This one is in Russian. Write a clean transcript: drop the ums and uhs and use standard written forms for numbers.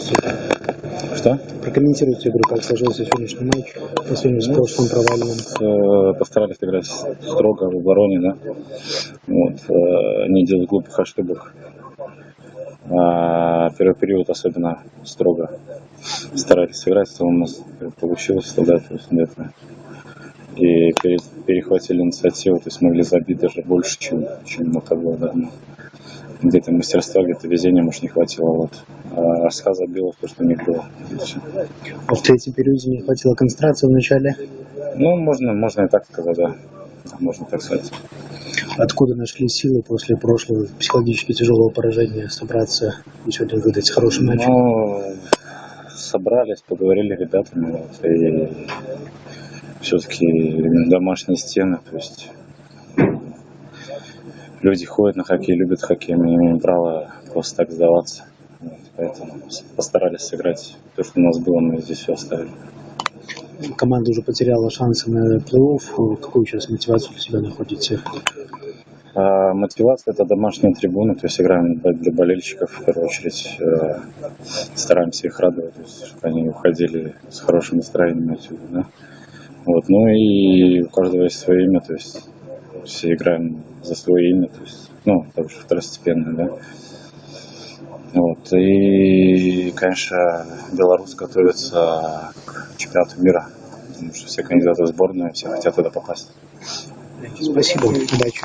сложился? Что? Прокомментируйте игру, как сложился сегодняшний матч по сравнению с прошлым провальным. Постарались играть строго в обороне, да. Вот, не делать глупых ошибок. Первый период особенно строго старались сыграть, что у нас получилось тогда, то есть где-то. И перехватили инициативу, то есть могли забить даже больше, чем на того, да. Где-то мастерства, где-то везения, может, не хватило. Вот. А Аска забила то, что не было. А в третьем периоде не хватило концентрации в начале? Ну, можно и так сказать, да. Можно так сказать. Откуда нашли силы после прошлого психологически тяжелого поражения собраться и сегодня выдать хороший матч? Ну, собрались, поговорили ребятами, вот, и все-таки домашние стены, то есть люди ходят на хоккей, любят хоккей, мы не имеем права просто так сдаваться. Вот, поэтому постарались сыграть то, что у нас было, мы здесь все оставили. Команда уже потеряла шансы на плей-офф. Какую сейчас мотивацию для себя находите? Мотивация — это домашние трибуны, то есть играем для болельщиков в первую очередь, стараемся их радовать, то есть, чтобы они уходили с хорошим настроением отсюда, да? Вот, ну и у каждого есть свое имя, то есть все играем за свое имя, то есть, ну, также второстепенно, да. Вот, и, конечно, Беларусь готовится к чемпионату мира, потому что все кандидаты в сборную, все хотят туда попасть. Спасибо, удачи.